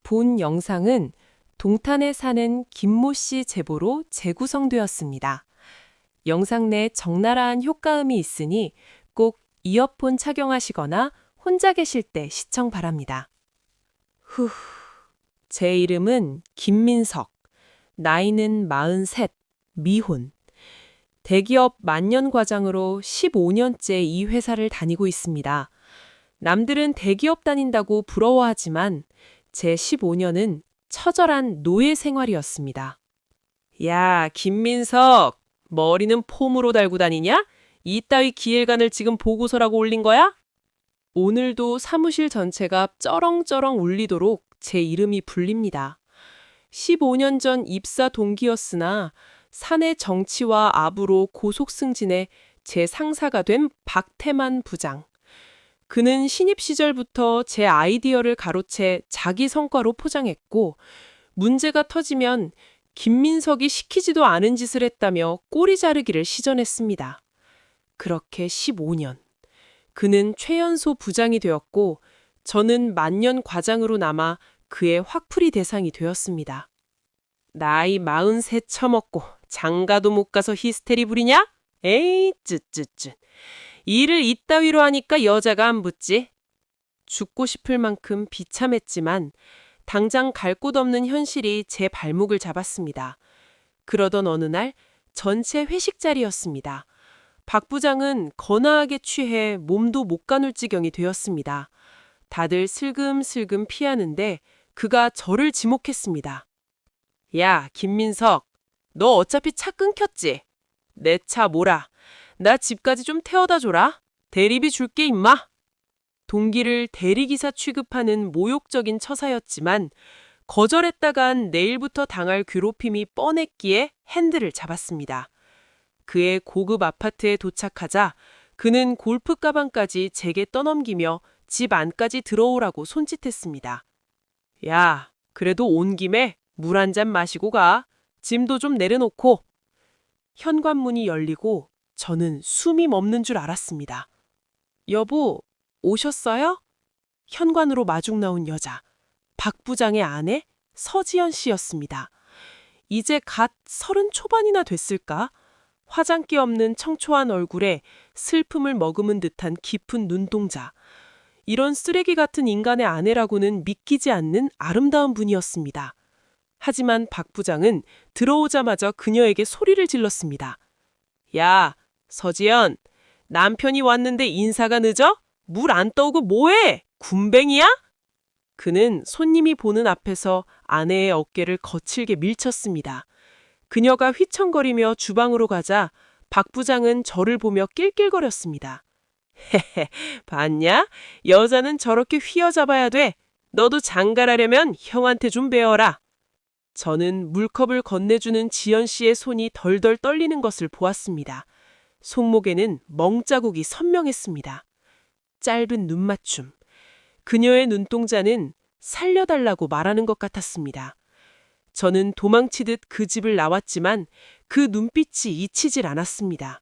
본 영상은 동탄에 사는 김모 씨 제보로 재구성되었습니다. 영상 내 적나라한 효과음이 있으니 꼭 이어폰 착용하시거나 혼자 계실 때 시청 바랍니다. 제 이름은 김민석. 나이는 43, 미혼. 대기업 만년과장으로 15년째 이 회사를 다니고 있습니다. 남들은 대기업 다닌다고 부러워하지만 제 15년은 처절한 노예 생활이었습니다. 야, 김민석! 머리는 폼으로 달고 다니냐? 이따위 기획안을 지금 보고서라고 올린 거야? 오늘도 사무실 전체가 쩌렁쩌렁 울리도록 제 이름이 불립니다. 15년 전 입사 동기였으나 사내 정치와 압으로 고속 승진해 제 상사가 된 박태만 부장. 그는 신입 시절부터 제 아이디어를 가로채 자기 성과로 포장했고 문제가 터지면 김민석이 시키지도 않은 짓을 했다며 꼬리 자르기를 시전했습니다. 그렇게 15년. 그는 최연소 부장이 되었고 저는 만년 과장으로 남아 그의 화풀이 대상이 되었습니다. 나이 43 처먹고 장가도 못 가서 히스테리 부리냐? 에이, 쯧쯧쯧. 일을 이따위로 하니까 여자가 안 붙지. 죽고 싶을 만큼 비참했지만 당장 갈 곳 없는 현실이 제 발목을 잡았습니다. 그러던 어느 날 전체 회식 자리였습니다. 박 부장은 거나하게 취해 몸도 못 가눌 지경이 되었습니다. 다들 슬금슬금 피하는데 그가 저를 지목했습니다. 야, 김민석, 너 어차피 차 끊겼지? 내 차 몰아. 나 집까지 좀 태워다 줘라. 대리비 줄게 임마. 동기를 대리기사 취급하는 모욕적인 처사였지만 거절했다간 내일부터 당할 괴롭힘이 뻔했기에 핸들을 잡았습니다. 그의 고급 아파트에 도착하자 그는 골프 가방까지 제게 떠넘기며 집 안까지 들어오라고 손짓했습니다. 야, 그래도 온 김에 물 한 잔 마시고 가. 짐도 좀 내려놓고. 현관문이 열리고 저는 숨이 멎는 줄 알았습니다. 여보, 오셨어요? 현관으로 마중 나온 여자, 박 부장의 아내 서지연 씨였습니다. 이제 갓 30 초반이나 됐을까? 화장기 없는 청초한 얼굴에 슬픔을 머금은 듯한 깊은 눈동자. 이런 쓰레기 같은 인간의 아내라고는 믿기지 않는 아름다운 분이었습니다. 하지만 박 부장은 들어오자마자 그녀에게 소리를 질렀습니다. 야, 서지연, 남편이 왔는데 인사가 늦어? 물 안 떠오고 뭐해? 군뱅이야? 그는 손님이 보는 앞에서 아내의 어깨를 거칠게 밀쳤습니다. 그녀가 휘청거리며 주방으로 가자 박 부장은 저를 보며 낄낄거렸습니다. 헤헤, 봤냐? 여자는 저렇게 휘어잡아야 돼. 너도 장가라려면 형한테 좀 배워라. 저는 물컵을 건네주는 지연 씨의 손이 덜덜 떨리는 것을 보았습니다. 손목에는 멍자국이 선명했습니다. 짧은 눈맞춤. 그녀의 눈동자는 살려달라고 말하는 것 같았습니다. 저는 도망치듯 그 집을 나왔지만 그 눈빛이 잊히질 않았습니다.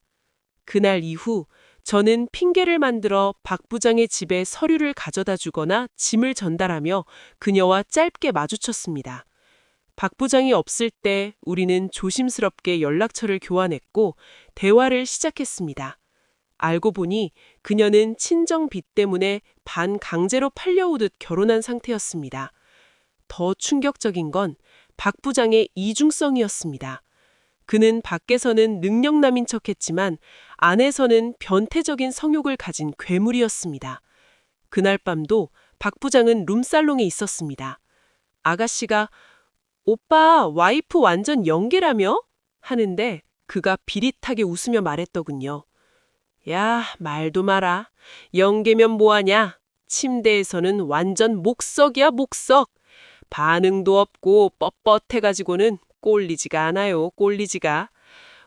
그날 이후 저는 핑계를 만들어 박 부장의 집에 서류를 가져다 주거나 짐을 전달하며 그녀와 짧게 마주쳤습니다. 박 부장이 없을 때 우리는 조심스럽게 연락처를 교환했고 대화를 시작했습니다. 알고 보니 그녀는 친정 빚 때문에 반강제로 팔려오듯 결혼한 상태였습니다. 더 충격적인 건 박 부장의 이중성이었습니다. 그는 밖에서는 능력남인 척했지만 안에서는 변태적인 성욕을 가진 괴물이었습니다. 그날 밤도 박 부장은 룸살롱에 있었습니다. 아가씨가 오빠 와이프 완전 연계라며? 하는데 그가 비릿하게 웃으며 말했더군요. 야, 말도 마라. 연계면 뭐하냐? 침대에서는 완전 목석이야, 목석. 반응도 없고 뻣뻣해가지고는 꼴리지가 않아요, 꼴리지가.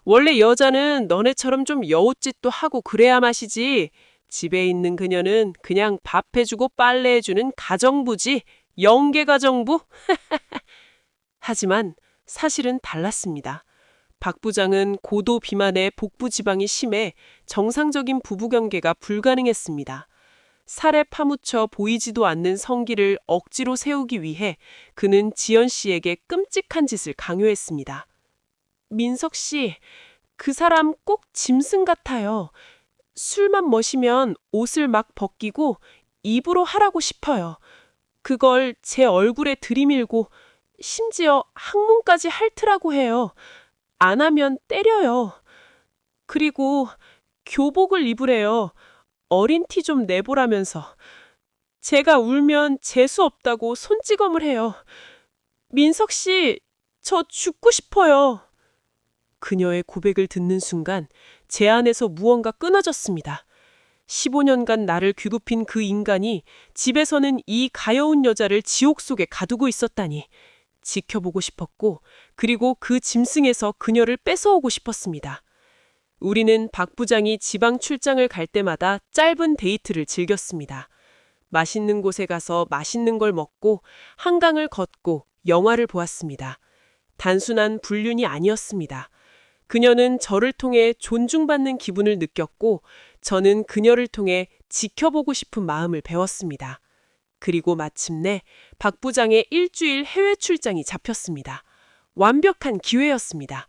원래 여자는 너네처럼 좀 여우짓도 하고 그래야 마시지. 집에 있는 그녀는 그냥 밥 해주고 빨래해주는 가정부지. 연계 가정부? 하지만 사실은 달랐습니다. 박 부장은 고도 비만에 복부 지방이 심해 정상적인 부부 관계가 불가능했습니다. 살에 파묻혀 보이지도 않는 성기를 억지로 세우기 위해 그는 지연 씨에게 끔찍한 짓을 강요했습니다. 민석 씨, 그 사람 꼭 짐승 같아요. 술만 마시면 옷을 막 벗기고 입으로 하라고 싶어요. 그걸 제 얼굴에 들이밀고 심지어 항문까지 핥으라고 해요. 안 하면 때려요. 그리고 교복을 입으래요. 어린 티 좀 내보라면서. 제가 울면 재수 없다고 손찌검을 해요. 민석 씨, 저 죽고 싶어요. 그녀의 고백을 듣는 순간 제 안에서 무언가 끊어졌습니다. 15년간 나를 괴롭힌 그 인간이 집에서는 이 가여운 여자를 지옥 속에 가두고 있었다니. 지켜보고 싶었고, 그리고 그 짐승에서 그녀를 뺏어오고 싶었습니다. 우리는 박 부장이 지방 출장을 갈 때마다 짧은 데이트를 즐겼습니다. 맛있는 곳에 가서 맛있는 걸 먹고 한강을 걷고 영화를 보았습니다. 단순한 불륜이 아니었습니다. 그녀는 저를 통해 존중받는 기분을 느꼈고 저는 그녀를 통해 지켜보고 싶은 마음을 배웠습니다. 그리고 마침내 박 부장의 일주일 해외 출장이 잡혔습니다. 완벽한 기회였습니다.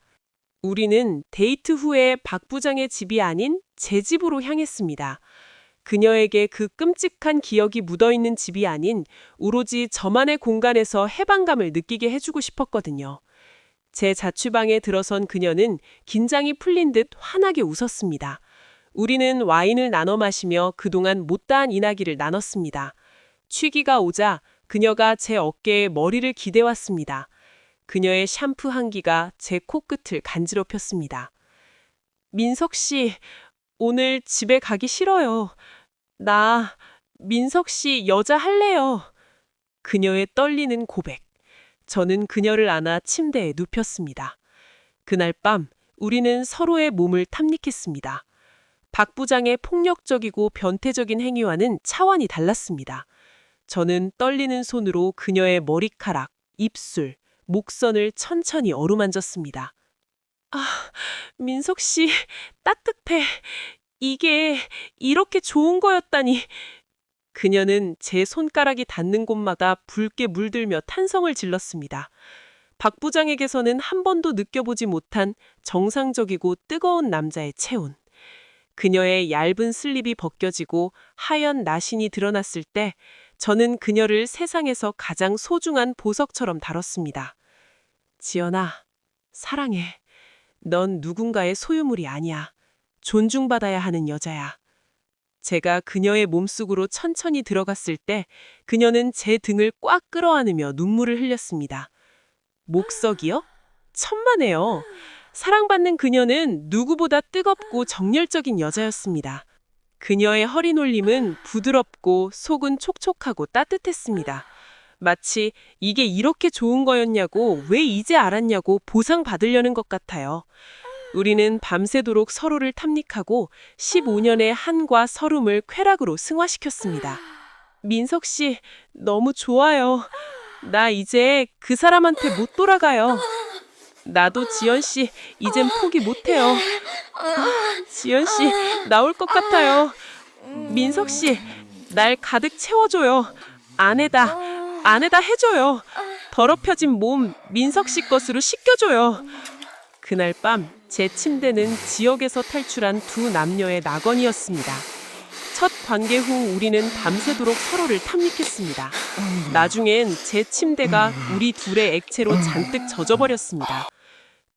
우리는 데이트 후에 박 부장의 집이 아닌 제 집으로 향했습니다. 그녀에게 그 끔찍한 기억이 묻어있는 집이 아닌 오로지 저만의 공간에서 해방감을 느끼게 해주고 싶었거든요. 제 자취방에 들어선 그녀는 긴장이 풀린 듯 환하게 웃었습니다. 우리는 와인을 나눠 마시며 그동안 못다한 이야기를 나눴습니다. 취기가 오자 그녀가 제 어깨에 머리를 기대왔습니다. 그녀의 샴푸 향기가 제 코끝을 간지럽혔습니다. 민석 씨, 오늘 집에 가기 싫어요. 나 민석 씨 여자 할래요. 그녀의 떨리는 고백. 저는 그녀를 안아 침대에 눕혔습니다. 그날 밤 우리는 서로의 몸을 탐닉했습니다. 박 부장의 폭력적이고 변태적인 행위와는 차원이 달랐습니다. 저는 떨리는 손으로 그녀의 머리카락, 입술, 목선을 천천히 어루만졌습니다. 아, 민석 씨, 따뜻해. 이게 이렇게 좋은 거였다니. 그녀는 제 손가락이 닿는 곳마다 붉게 물들며 탄성을 질렀습니다. 박 부장에게서는 한 번도 느껴보지 못한 정상적이고 뜨거운 남자의 체온. 그녀의 얇은 슬립이 벗겨지고 하얀 나신이 드러났을 때 저는 그녀를 세상에서 가장 소중한 보석처럼 다뤘습니다. 지연아, 사랑해. 넌 누군가의 소유물이 아니야. 존중받아야 하는 여자야. 제가 그녀의 몸속으로 천천히 들어갔을 때 그녀는 제 등을 꽉 끌어안으며 눈물을 흘렸습니다. 목석이요? 천만에요. 사랑받는 그녀는 누구보다 뜨겁고 정열적인 여자였습니다. 그녀의 허리 놀림은 부드럽고 속은 촉촉하고 따뜻했습니다. 마치 이게 이렇게 좋은 거였냐고 왜 이제 알았냐고 보상받으려는 것 같아요. 우리는 밤새도록 서로를 탐닉하고 15년의 한과 서름을 쾌락으로 승화시켰습니다. 민석 씨, 너무 좋아요. 나 이제 그 사람한테 못 돌아가요. 나도 지연 씨, 이젠 포기 못해요. 지연 씨, 나올 것 같아요. 민석 씨, 날 가득 채워줘요. 안에다 해줘요. 더럽혀진 몸 민석 씨 것으로 씻겨줘요. 그날 밤 제 침대는 지역에서 탈출한 두 남녀의 낙원이었습니다. 첫 관계 후 우리는 밤새도록 서로를 탐닉했습니다. 나중엔 제 침대가 우리 둘의 액체로 잔뜩 젖어버렸습니다.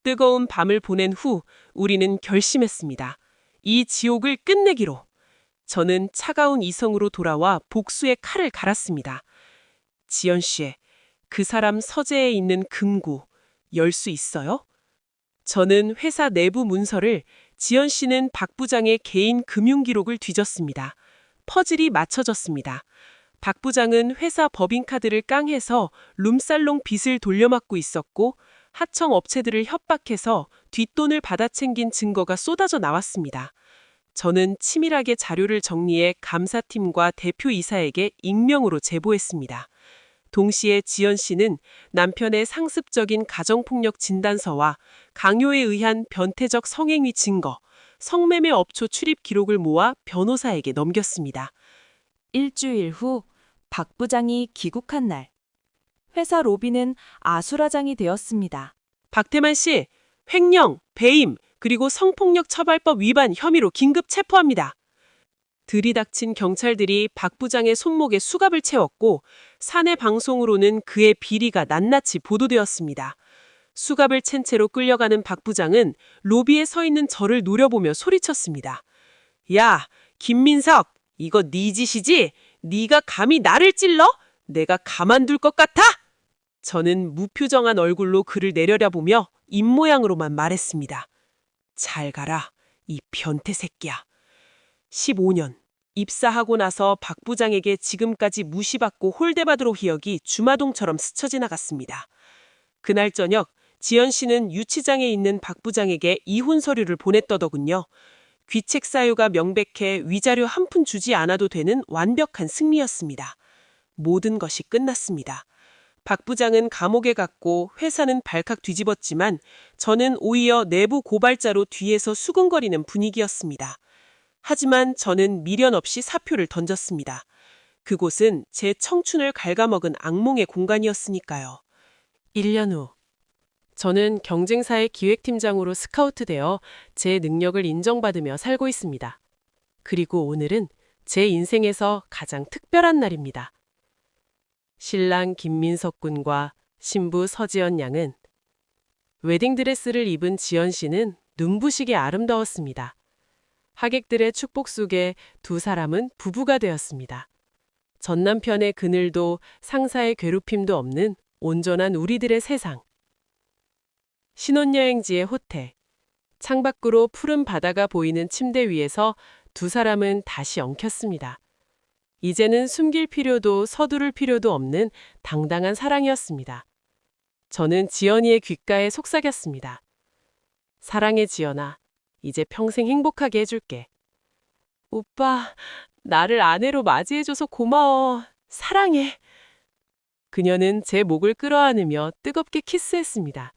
뜨거운 밤을 보낸 후 우리는 결심했습니다. 이 지옥을 끝내기로. 저는 차가운 이성으로 돌아와 복수의 칼을 갈았습니다. 지연 씨, 그 사람 서재에 있는 금고 열 수 있어요? 저는 회사 내부 문서를, 지연 씨는 박 부장의 개인 금융 기록을 뒤졌습니다. 퍼즐이 맞춰졌습니다. 박 부장은 회사 법인카드를 깡해서 룸살롱 빚을 돌려막고 있었고 하청 업체들을 협박해서 뒷돈을 받아챙긴 증거가 쏟아져 나왔습니다. 저는 치밀하게 자료를 정리해 감사팀과 대표이사에게 익명으로 제보했습니다. 동시에 지연 씨는 남편의 상습적인 가정폭력 진단서와 강요에 의한 변태적 성행위 증거, 성매매 업소 출입 기록을 모아 변호사에게 넘겼습니다. 일주일 후 박 부장이 귀국한 날, 회사 로비는 아수라장이 되었습니다. 박태만 씨, 횡령, 배임, 그리고 성폭력 처벌법 위반 혐의로 긴급 체포합니다. 들이닥친 경찰들이 박 부장의 손목에 수갑을 채웠고 사내 방송으로는 그의 비리가 낱낱이 보도되었습니다. 수갑을 챈 채로 끌려가는 박 부장은 로비에 서 있는 저를 노려보며 소리쳤습니다. 야, 김민석, 이거 네 짓이지? 네가 감히 나를 찔러? 내가 가만둘 것 같아? 저는 무표정한 얼굴로 그를 내려다보며 입모양으로만 말했습니다. 잘 가라, 이 변태 새끼야. 15년. 입사하고 나서 박 부장에게 지금까지 무시받고 홀대받으러 희역이 주마동처럼 스쳐 지나갔습니다. 그날 저녁 지연 씨는 유치장에 있는 박 부장에게 이혼 서류를 보냈더더군요. 귀책 사유가 명백해 위자료 한 푼 주지 않아도 되는 완벽한 승리였습니다. 모든 것이 끝났습니다. 박 부장은 감옥에 갔고 회사는 발칵 뒤집었지만 저는 오히려 내부 고발자로 뒤에서 수근거리는 분위기였습니다. 하지만 저는 미련 없이 사표를 던졌습니다. 그곳은 제 청춘을 갉아먹은 악몽의 공간이었으니까요. 1년 후, 저는 경쟁사의 기획팀장으로 스카우트되어 제 능력을 인정받으며 살고 있습니다. 그리고 오늘은 제 인생에서 가장 특별한 날입니다. 신랑 김민석 군과 신부 서지연 양은 웨딩드레스를 입은 지연 씨는 눈부시게 아름다웠습니다. 하객들의 축복 속에 두 사람은 부부가 되었습니다. 전 남편의 그늘도 상사의 괴롭힘도 없는 온전한 우리들의 세상. 신혼여행지의 호텔. 창밖으로 푸른 바다가 보이는 침대 위에서 두 사람은 다시 엉켰습니다. 이제는 숨길 필요도 서두를 필요도 없는 당당한 사랑이었습니다. 저는 지연이의 귓가에 속삭였습니다. 사랑해 지연아, 이제 평생 행복하게 해줄게. 오빠, 나를 아내로 맞이해줘서 고마워. 사랑해. 그녀는 제 목을 끌어안으며 뜨겁게 키스했습니다.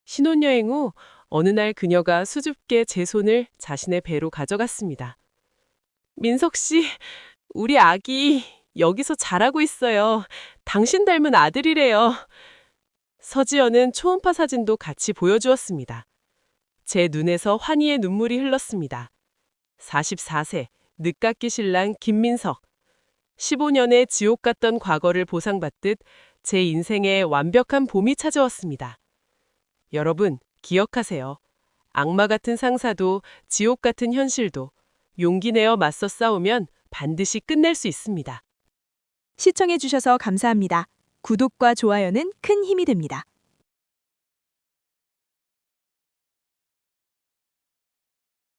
신혼여행 후 어느 날 그녀가 수줍게 제 손을 자신의 배로 가져갔습니다. 민석 씨, 우리 아기 여기서 자라고 있어요. 당신 닮은 아들이래요. 서지연은 초음파 사진도 같이 보여주었습니다. 제 눈에서 환희의 눈물이 흘렀습니다. 44세, 늦깎이 신랑 김민석. 15년의 지옥 같던 과거를 보상받듯 제 인생에 완벽한 봄이 찾아왔습니다. 여러분, 기억하세요. 악마 같은 상사도 지옥 같은 현실도 용기 내어 맞서 싸우면 반드시 끝낼 수 있습니다. 시청해주셔서 감사합니다. 구독과 좋아요는 큰 힘이 됩니다.